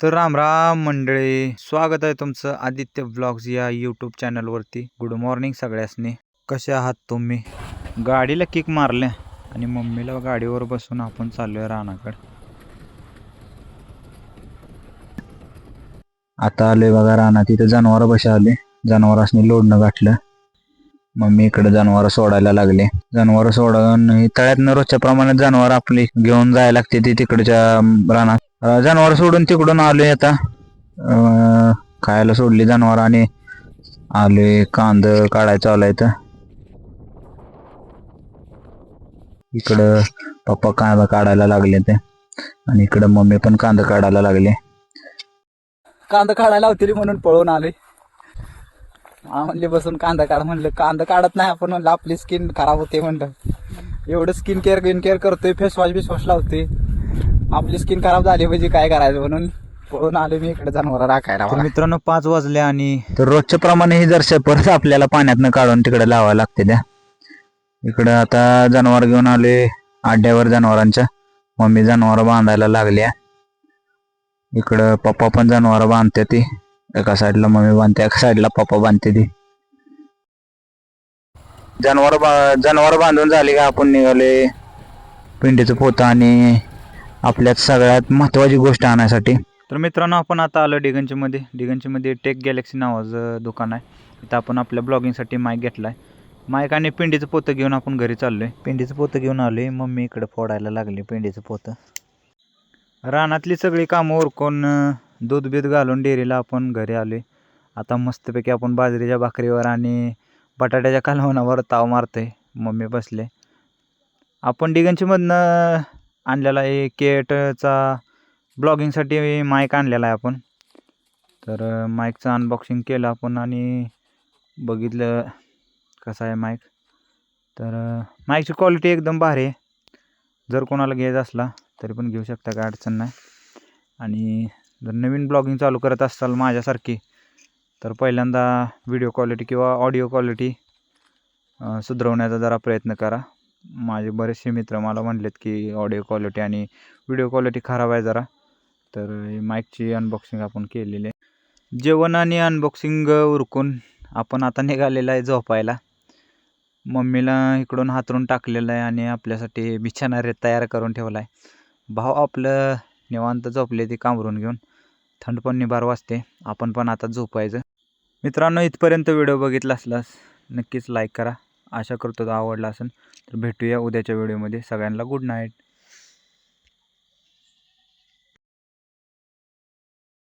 तर राम मंडळी, स्वागत आहे तुमचं आदित्य ब्लॉग्स या यूट्यूब चॅनलवरती. गुड मॉर्निंग सगळ्यांनी. कसे आहात तुम्ही? गाडीला किक मारल्या आणि मम्मीला गाडीवर बसून आपण चाललोय रानाकडे. आता आलोय बघा रानात. तिथे जनावर बशा आले, जनावरांनी लोडणं गाठलं. मम्मी इकडे जनावर सोडायला लागले. जनावर सोडून तळ्यातनं रोजच्या प्रमाणे जनावर आपली घेऊन जायला लागते ती तिकडच्या रानात. जनावर सोडून तिकडून आलोय आता. खायला सोडली जनावर आणि आलोय कांद काढायचं आलाय. तर इकडं पप्पा कांदा काढायला लागले ते आणि इकडं मम्मी पण कांदा काढायला लागले. कांदा काढायला होती म्हणून पळून आले. म्हणले बसून कांदा काढ, म्हणलं कांदा काढत नाही आपण, म्हणलं आपली स्किन खराब होते. म्हणलं एवढं स्किन केअर करतोय, फेसवॉश बिसवॉश लावतोय, आपली स्किन खराब झाली म्हणजे काय करायचं म्हणून पळून आले मी इकडे जनावर राखायला. मित्रांनो 5 वाजले आणि तर रोजच्या प्रमाणे ही जरशा परत आपल्याला पाण्यातनं काढून तिकडे लावायला लागते. त्या इकडं आता जनावर घेऊन आले आड्यावर जनावरांच्या. मम्मी जनावर बांधायला लागल्या. इकडं पप्पा पण जनावर बांधते. ती एका साईडला मम्मी बांधते, एका साईडला पप्पा बांधते. ती जनावर बांधून झाली का आपण निघाले पिंडीचं पोतं आणि आपल्यात सगळ्यात महत्वाची गोष्ट आणायसाठी. तर मित्रांनो आपण आता आलो डिगंजीमध्ये टेक गॅलेक्सी नावाचं दुकान आहे. इथं आपण आपल्या ब्लॉगिंगसाठी माईक घेतलाय. माईक आणि पिंडीचं पोतं घेऊन आपण घरी चाललोय. पिंडीचं पोतं घेऊन आलोय. मम्मी इकडे फोडायला लागले पिंडीचं पोतं. रानातली सगळी कामं उरकून दूध बीध घालून डेअरीला आपण घरी आलोय. आता मस्तपैकी आपण बाजरीच्या भाकरीवर आणि बटाट्याच्या कालवणावर ताव मारतोय. मम्मी बसले. आपण डिगंजीमधनं आणलेला आहे केटचा ब्लॉगिंगसाठी माईक आणलेला आहे आपण. तर माईकचं अनबॉक्सिंग केलं आपण आणि बघितलं कसा आहे माईक. तर माईकची क्वालिटी एकदम भारी आहे. जर कोणाला घ्यायचा असला तरी पण घेऊ शकता, काय अडचण नाही. आणि जर नवीन ब्लॉगिंग चालू करत असाल माझ्यासारखी तर पहिल्यांदा व्हिडिओ क्वालिटी किंवा ऑडिओ क्वालिटी सुधारवण्याचा जरा प्रयत्न करा. माझे बरेचसे मित्र मला म्हणलेत की ऑडिओ क्वालिटी आणि व्हिडिओ क्वालिटी खराब आहे जरा. तर माईकची अनबॉक्सिंग आपण केलेली आहे. जेवण आणि अनबॉक्सिंग उरकून आपण आता निघालेलं आहे झोपायला. मम्मीला इकडून हातरून टाकलेलं आहे आणि आपल्यासाठी बिछाना तयार करून ठेवला आहे. भाऊ आपलं निवांत झोपले ती कांबरून घेऊन. थंड पण निभार वाजते. आपण पण आता झोपायचं. मित्रांनो इथपर्यंत व्हिडिओ बघितला असलास नक्कीच लाईक करा. आशा करतो तो आवडला असेल. तर भेटूया उद्याच्या व्हिडिओमध्ये. सगळ्यांना गुड नाईट.